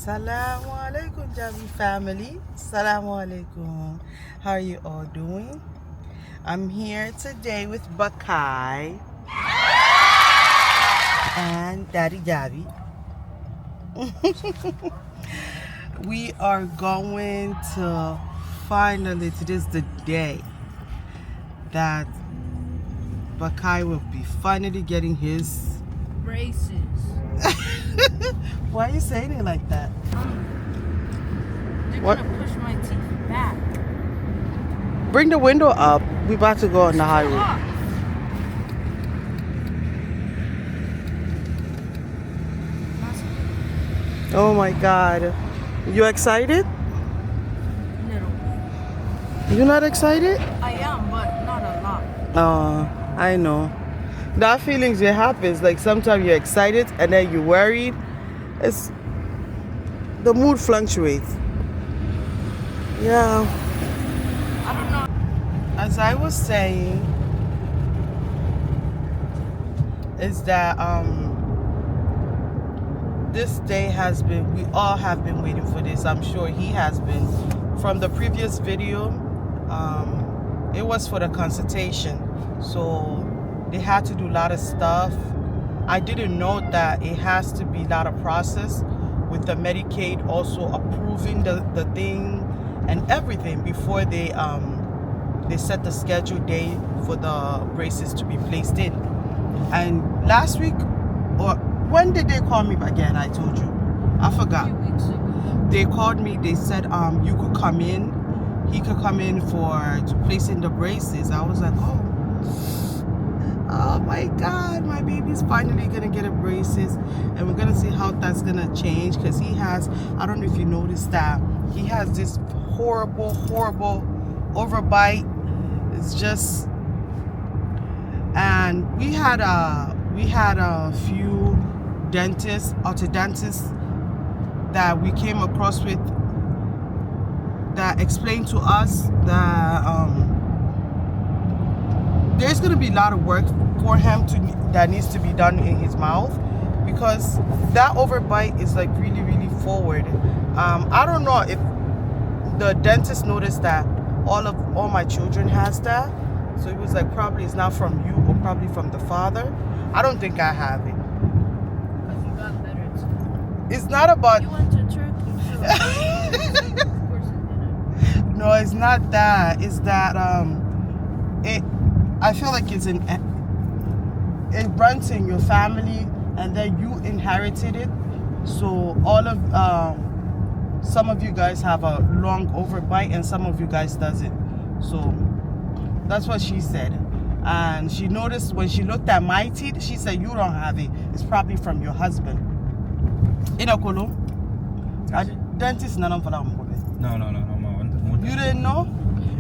Assalamu alaikum, Javi family. Assalamu alaikum. How are you all doing? I'm here today with Bakai and Daddy Javi. We are going to finally, today's the day that Bakai will be finally getting his braces. Why are you saying it like that? They're What? gonna push my teeth back. Bring the window up. We about to go on the highway. Oh my God. You excited? Little. You're not excited? I am, but not a lot. Oh, I know. That feelings it happens. Like sometimes you're excited and then you're worried. It's the mood fluctuates. Yeah. I don't know. As I was saying, is that this day has been, we all have been waiting for this. I'm sure he has been. From the previous video, it was for the consultation. So they had to do a lot of stuff. I didn't know that it has to be a lot of process with the Medicaid also approving the thing and everything before they set the scheduled day for the braces to be placed in. And last week, or when did they call me again? I told you. I forgot. 2 weeks ago. They called me, they said you could come in. He could come in to place in the braces. I was like, oh my God, my baby's finally gonna get a braces, and we're gonna see how that's gonna change, because he has, I don't know if you noticed that, he has this horrible overbite. It's just, and we had a few dentists, orthodontists that we came across with that explained to us that there's going to be a lot of work for him that needs to be done in his mouth, because that overbite is like really forward. I don't know if the dentist noticed that all my children has that, so it was like probably it's not from you or probably from the father. I don't think I have it. But you got better too. It's not about. You went to Turkey, so of course it didn't. No, it's not that. It's that I feel like it runs in your family, and then you inherited it. So all of some of you guys have a long overbite, and some of you guys doesn't. So that's what she said. And she noticed when she looked at my teeth, she said, "You don't have it. It's probably from your husband." In a column, dentist none of them. No. You didn't know?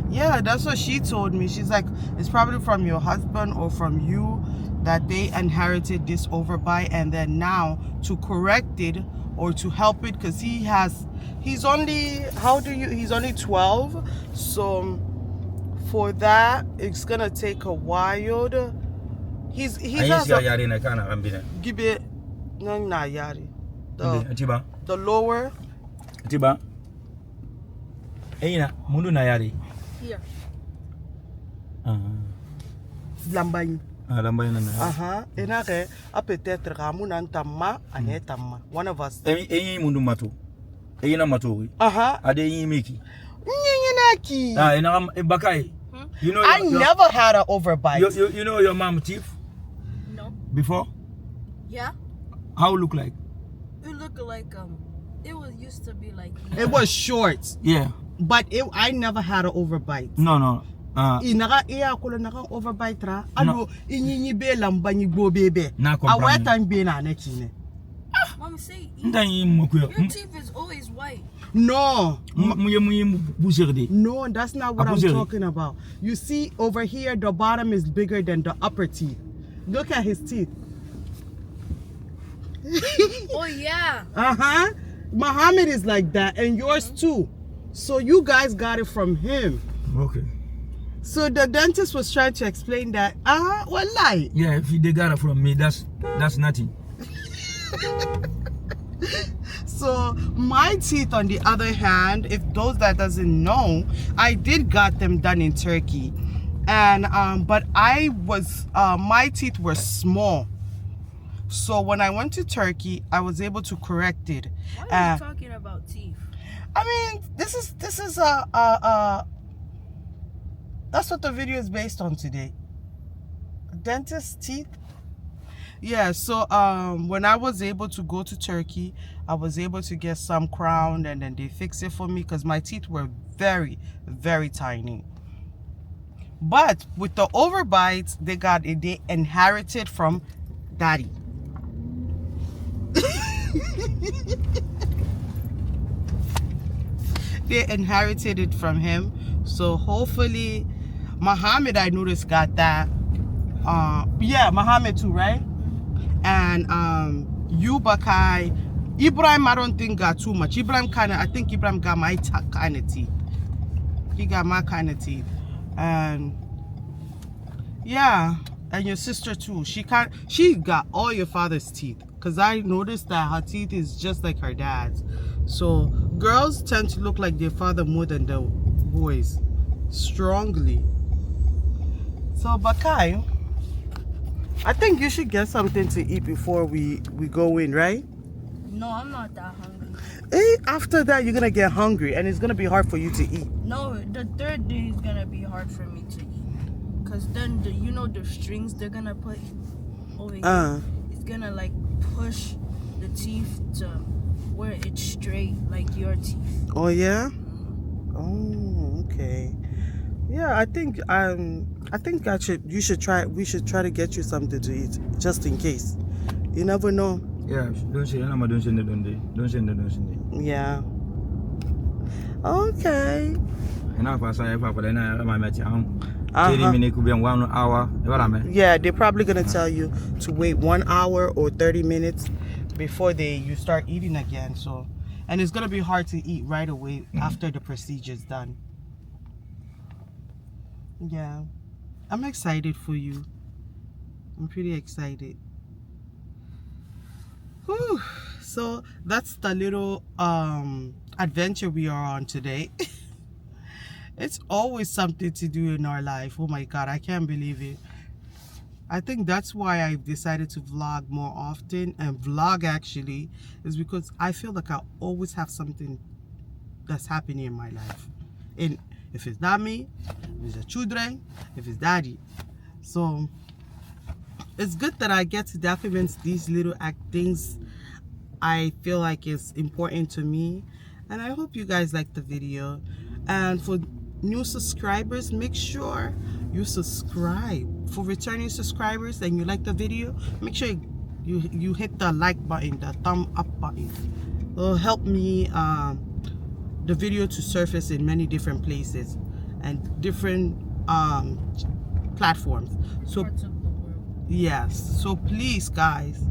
Yeah, that's what she told me. She's like, it's probably from your husband or from you that they inherited this overbite, and then now to correct it or to help it, because he's only 12, so for that it's gonna take a while. He has give it the lower. Here. Lambagne. Enake a peut-être ramuna tamma anetamma. One of us. Mundu matu. Matu. Ade miki. Nyenyenaki. Bakai. You know I never had an overbite. You know your mom teeth? No. Before? Yeah. How it look like? It looked like it was used to be like. It was short. Yeah. But I never had an overbite. No. Inaga iya kulo naka overbite ra. Alo inyinyi be lambanyi go bebe. Na comprendre. Aweta mbe na nekine. Mama say Your teeth is always white. No. Boucherde. No, that's not what I'm talking about. You see over here, the bottom is bigger than the upper teeth. Look at his teeth. Oh yeah. Muhammad is like that, and yours too. So you guys got it from him. Okay. So the dentist was trying to explain that. Well, lie. Yeah, if they got it from me, that's nothing. So my teeth, on the other hand, if those that doesn't know, I did got them done in Turkey, and but I was my teeth were small. So when I went to Turkey, I was able to correct it. Why are you talking about teeth? I mean, this is that's what the video is based on today. Dentist teeth. Yeah, so when I was able to go to Turkey, I was able to get some crowned, and then they fixed it for me because my teeth were very, very tiny. But with the overbites, they inherited from daddy. They inherited it from him. So hopefully Muhammad, I noticed, got that. Yeah, Muhammad too, right? And you, Bakai, Ibrahim, I don't think got too much. I think Ibrahim got my kind of teeth. He got my kind of teeth. And yeah, and your sister too. She got all your father's teeth. Because I noticed that her teeth is just like her dad's. So girls tend to look like their father more than the boys. Strongly. So Bakai, I think you should get something to eat before we go in, right? No, I'm not that hungry. After that, you're gonna get hungry, and it's gonna be hard for you to eat. No, the third day is gonna be hard for me to eat. Cause then the strings they're gonna put over here. It's gonna like push the teeth to where it's straight like your teeth. Oh yeah. Oh, okay. Yeah, I think we should try to get you something to eat just in case. You never know. Yeah, don't say that. Yeah. Okay. And if I say if I put in my match, 30 minutes could be 1 hour. What I mean? Yeah, they're probably gonna tell you to wait 1 hour or 30 minutes before you start eating again. So, and it's gonna be hard to eat right away after the procedure's done. Yeah, I'm excited for you. I'm pretty excited. Whew. So that's the little adventure we are on today. It's always something to do in our life. Oh my God, I can't believe it. I think that's why I've decided to vlog more often, and vlog actually is because I feel like I always have something that's happening in my life. And if it's not me, if it's the children, if it's daddy. So it's good that I get to document these little things I feel like is important to me. And I hope you guys like the video. And for new subscribers, make sure you subscribe. For returning subscribers and you like the video, make sure you hit the like button, the thumb up button. It'll help me the video to surface in many different places and different platforms. So Parts of the world. yes, so please guys,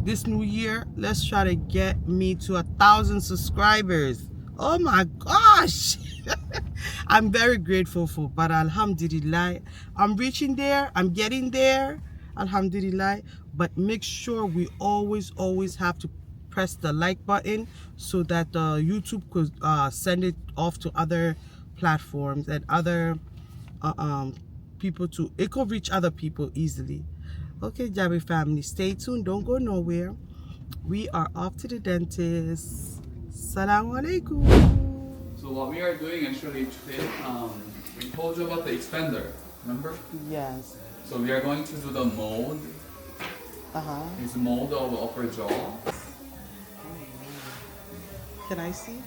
this new year, let's try to get me to 1,000 subscribers. Oh my gosh. I'm very grateful for, but alhamdulillah, I'm reaching there, I'm getting there, alhamdulillah. But make sure we always have to press the like button so that YouTube could send it off to other platforms and other people too. It could reach other people easily. Okay, Jabby family, stay tuned, don't go nowhere. We are off to the dentist. Assalamu alaikum. So what we are doing actually today, we told you about the expander, remember? Yes. So we are going to do the mold. This mold of upper jaw. Can I see?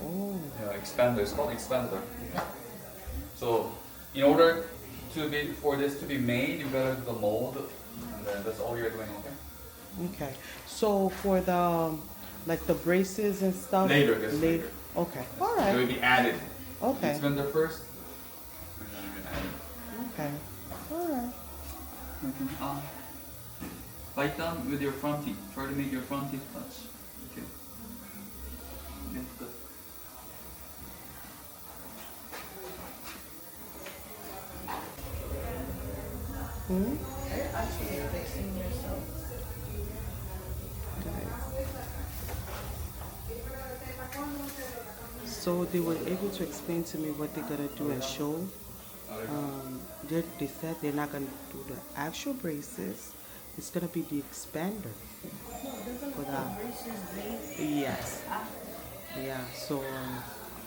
Oh. Yeah, expander. It's called expander. So in order for this to be made, you gotta do the mold, and then that's all you're doing. Okay. Okay. So for the like the braces and stuff. Later, guess later. Okay. All It will right. be added. Okay. Expander first, and then we add it. Okay. All right. Okay. Bite down with your front teeth. Try to make your front teeth touch. Okay. Yeah, good. You're actually fixing yourself. Okay. So they were able to explain to me what they're gonna do and show. They said they're not gonna do the actual braces. It's gonna be the expander for that. Yes. Yeah. So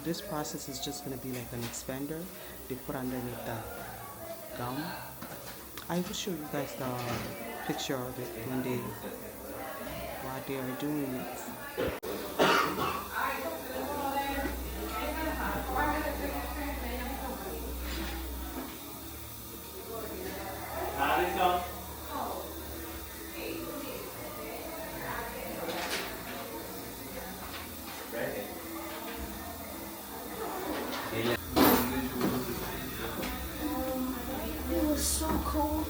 this process is just gonna be like an expander. They put underneath the gum. I will show you guys the picture of it when while they are doing it. It was so cold.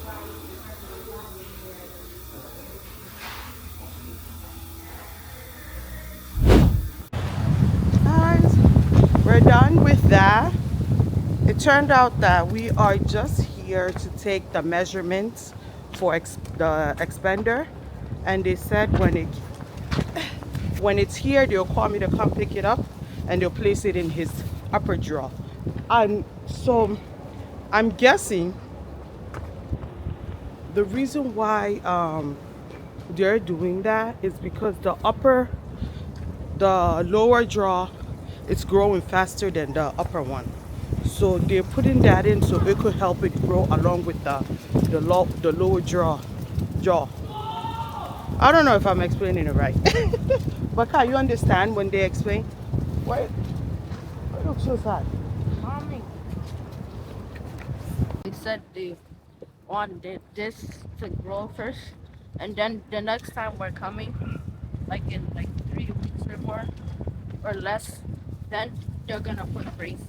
Guys, we're done with that. It turned out that we are just here to take the measurements for the expander, and they said when it's here, they'll call me to come pick it up, and they'll place it in his upper jaw. And so I'm guessing the reason why they're doing that is because the lower jaw, it's growing faster than the upper one. So they're putting that in so it could help it grow along with the lower jaw. I don't know if I'm explaining it right. But can you understand when they explain? Why look so sad? Mommy. They said they wanted this to grow first, and then the next time we're coming, like in like 3 weeks or more or less, then they're gonna put braces.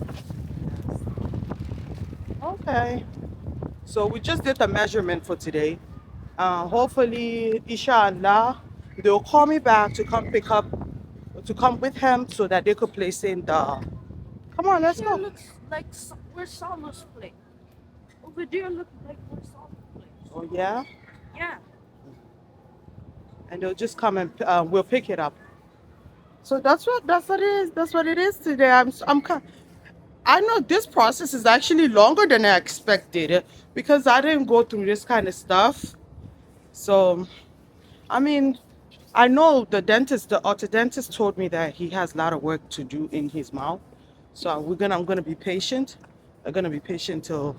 Okay. So we just did the measurement for today. Hopefully, inshallah, they'll call me back to come with him so that they could place in the. Come on, let's Here go. looks like where Solo's play. Over there looks like where Solo plays. Oh yeah, Yeah. and they'll just come and we'll pick it up. So that's what it is. That's what it is today. I know this process is actually longer than I expected because I didn't go through this kind of stuff. So, I mean, I know the orthodontist told me that he has a lot of work to do in his mouth. So I'm gonna be patient. I'm gonna be patient till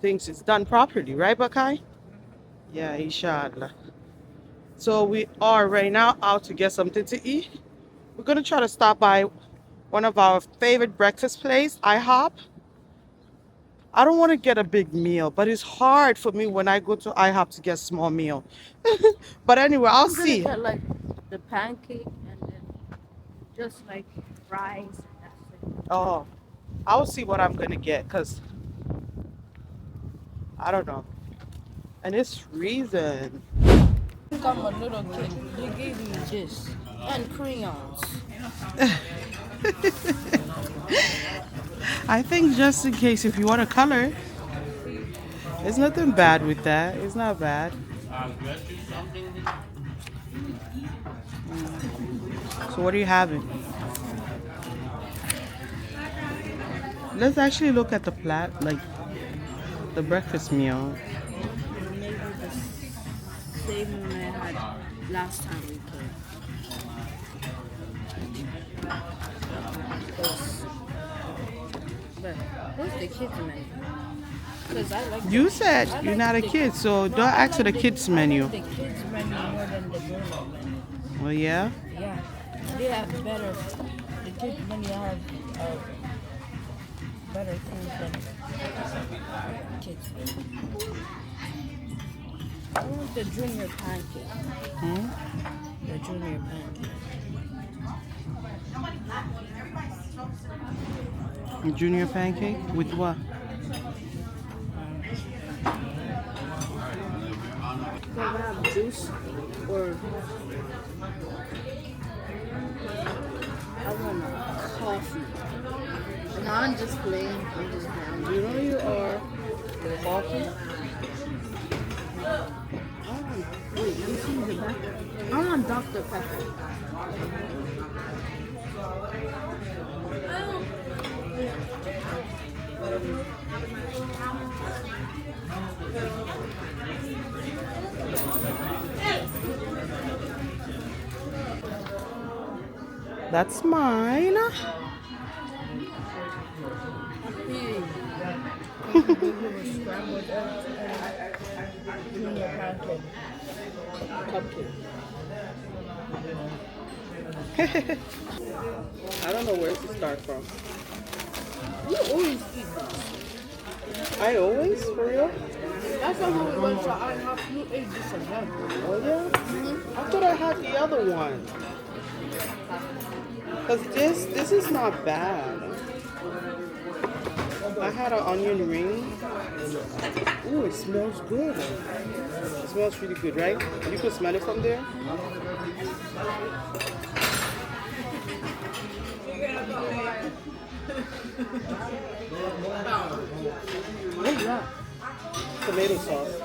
things is done properly, right, Bakai? Yeah, inshallah. So we are right now out to get something to eat. We're gonna try to stop by one of our favorite breakfast place, IHOP. I don't want to get a big meal, but it's hard for me when I go to IHOP to get small meal. But anyway, I'll I'm gonna see. get like the pancake and then just like fries. And that's it. Oh, I'll see what I'm gonna get because I don't know. And it's freezing. I think I'm a little kid. They gave me this and crayons. I think just in case if you want to color, there's nothing bad with that. It's not bad. So what are you having? Let's actually look at the like the breakfast meal. Maybe the same one I had last time we came. But where's the kids menu? Because I like. You said you're not a kid, so don't ask for the kids menu. I like the kids menu more than the grown-up menu. Oh yeah? Yeah, they have better. The kids menu have better food than kids menu. I want the junior pancake. The junior pancake. Junior pancake with what? Can I have juice or I want a coffee? No, I'm just playing. I'm just playing. You know you are. Coffee? Wait, let me see the back. I want Dr. Pepper. That's mine. Scrambled eggs and junior pancake. Cupcake. I don't know where to start from. You always eat this. I always, for real? That's why when we went to IHOP, you ate this again. Oh yeah? I thought I had the other one. Cause this is not bad. I had an onion ring. Ooh, it smells good. It smells really good, right? You could smell it from there. What is that? Tomato sauce.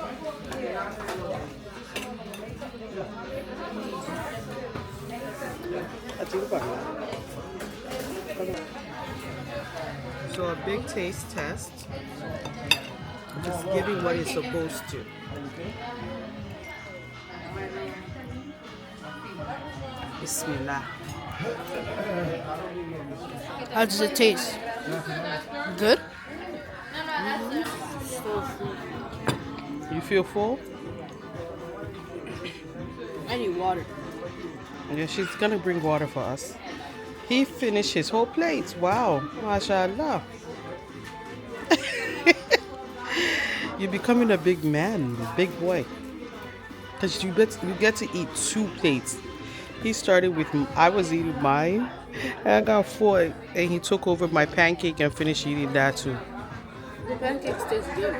So a big taste test. Just giving what it's supposed to. Bismillah. How does it taste? Good? You feel full? I need water. Yeah, she's gonna bring water for us. He finished his whole plate. Wow, mashallah. You're becoming a big man, big boy. Cause you get to eat 2 plates. He started with I was eating mine, and I got 4, and he took over my pancake and finished eating that too. The pancakes taste good.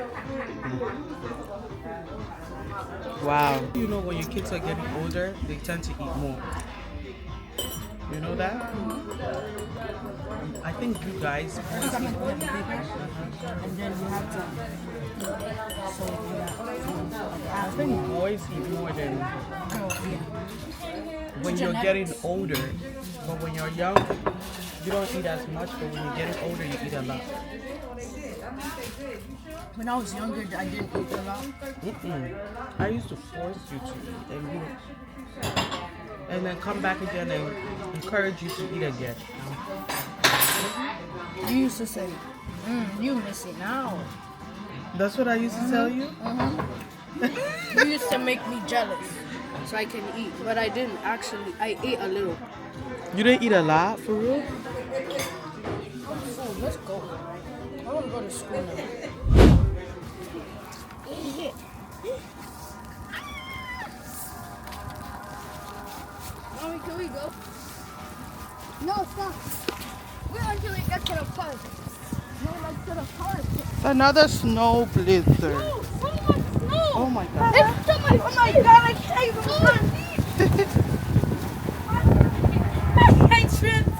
Wow. You know when your kids are getting older, they tend to eat more. You know that? I think you guys. And then you have to. I think boys eat more than when you're getting older. But when you're young, you don't eat as much. But when you're getting older, you eat a lot. When I was younger, I didn't eat a lot. I used to force you to eat, and then come back again and encourage you to eat again. You used to say, you miss it now. That's what I used to tell you? You used to make me jealous so I can eat, but I didn't actually. I ate a little. You didn't eat a lot, for real? So let's go. I want to go to school now. Mommy, can we go? No, stop. Wait until we get to the park. No, like to the park. It's another snow blizzard. No, so much snow. Oh my god. It's so much. Oh my god, I can't even run. I tripped.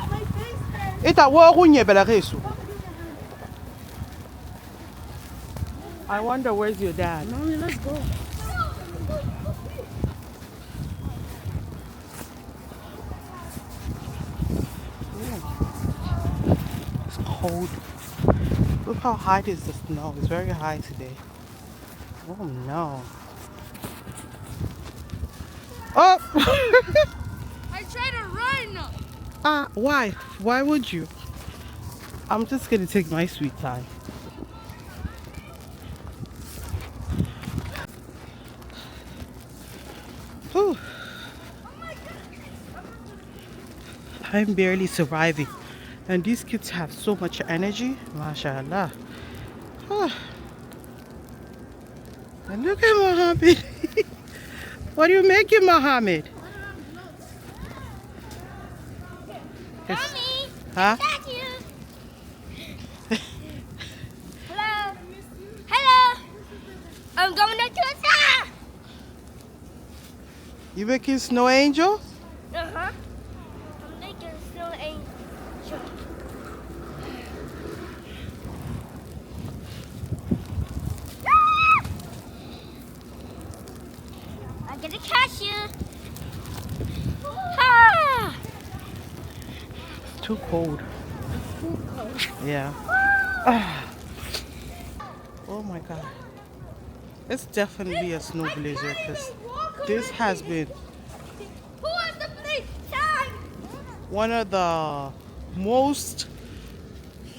My face hurts. Ita wo kunye bela kesu. I wonder where's your dad? Mommy, let's go. It's cold. Look how high is the snow. It's very high today. Oh no. Oh! I tried to run. Why? Why would you? I'm just gonna take my sweet time. Whew. I'm barely surviving. And these kids have so much energy. MashaAllah. And look at Mohammed. What are you making, Mohammed? Mommy, Huh? thank you. Hello. Hello. I'm going to the side. You making snow angels? I'm making a snow angel. I'm gonna catch you. Ah! It's too cold. Yeah. Oh my god. It's definitely a snow blizzard because this has been one of the most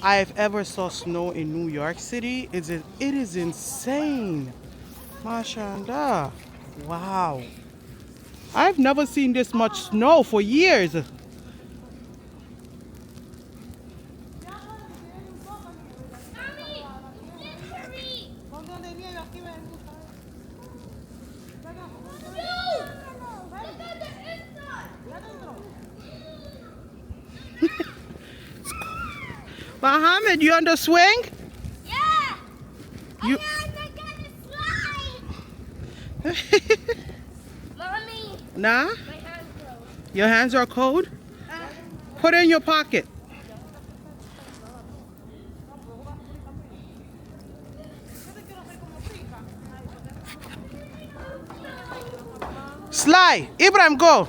I've ever saw snow in New York City. It is insane. MashaAllah. Wow. I've never seen this much snow for years. Mohammed, you on the swing? Yeah. You- I'm gonna slide. Mommy, Nah? my hand's broke. Your hands are cold? Put it in your pocket. Sly, Ibrahim, go.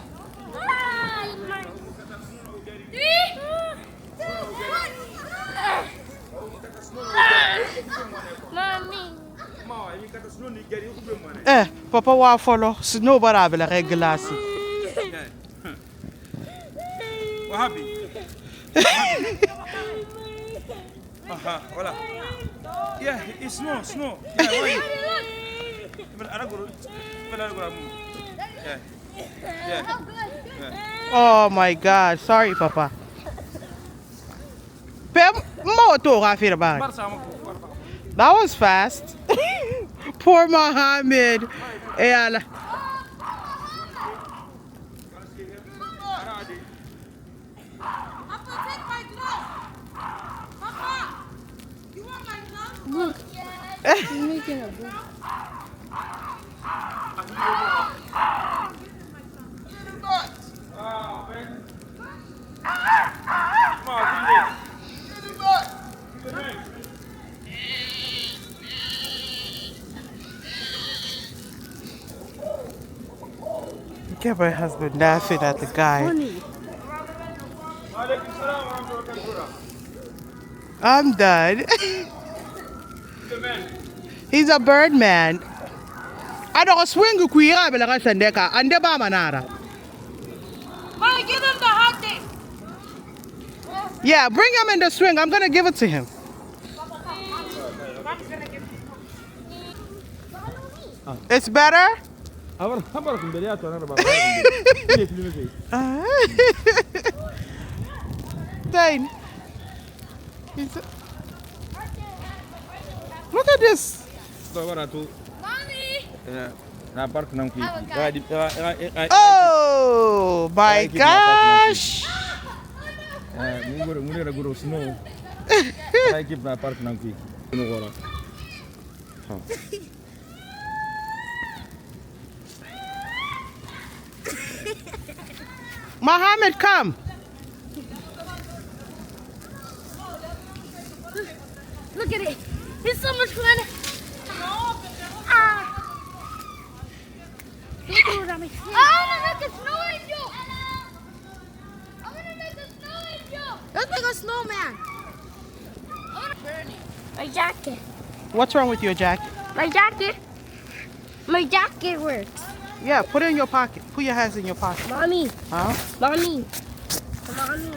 Mommy. Papa wa follow. Snow barabe la kay glace. What happened? Voilà. Yeah, it's snow. Yeah, why? Oh my God. Sorry, Papa. That was fast. Poor Mohammed. Yeah. Look, he's making a book. Look at my husband laughing at the guy. Funny. I'm done. He's a bird man. I don't swing kuira bela sandeka ande ba manara. Mommy, give him the hot thing. Yeah, bring him in the swing. I'm gonna give it to him. It's better? Dang. Look at this. Mommy. Oh my gosh. Mohammed, come. Look at it. It's so much fun. Ah. Don't do it on my face. I want to make a snow angel. I want to make a snow angel. Let's make a snowman. I want to burn it. My jacket. What's wrong with your jacket? My jacket. My jacket works. Yeah, put it in your pocket. Put your hands in your pocket. Mommy. Huh? Mommy. Mommy.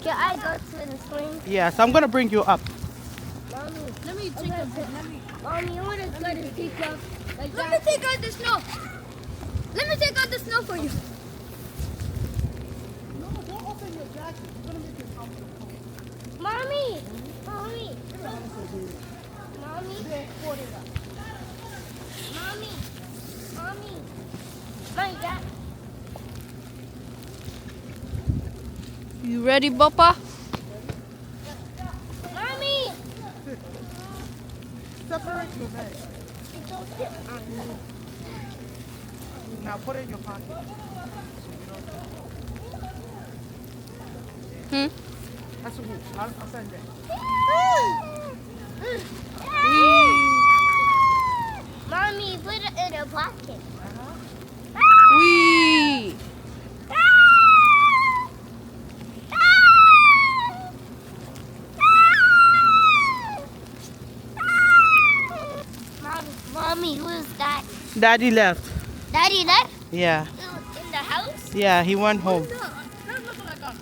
Can I go to the swing? Yes, I'm gonna bring you up. Mommy. Let me take a bit. Mommy, I want to go to take out. Let me take out the snow. Let me take out the snow for you. No, don't open your jacket. You're gonna make it comfortable. Mommy. Mommy. Mommy. Mommy. Mommy. My dad. You ready, Papa? Mommy. Separate your legs. Now put it in your pocket. That's a hoop. I'll send it. Mommy, put it in a pocket. Wee. Mommy, who is that? Daddy left. Daddy left Yeah. in the house? Yeah, he went home. That looks like a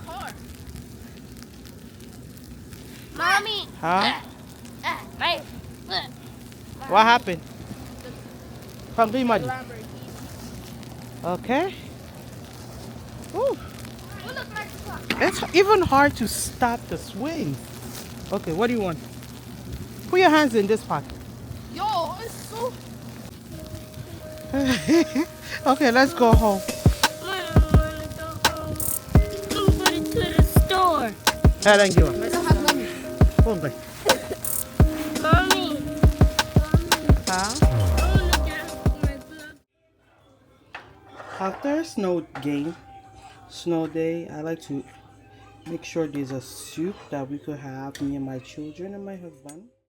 Mommy. Huh? My. What happened? Hungry money. Okay. Ooh. It's even hard to start the swing. Okay, what do you want? Put your hands in this pot. Yo, it's so. Okay, let's go home. I don't want to go home. I'm going to the store. Thank you. Hungry. Mommy. Huh? I want to get my blood. After snow day, I like to make sure there's a soup that we could have, me and my children and my husband.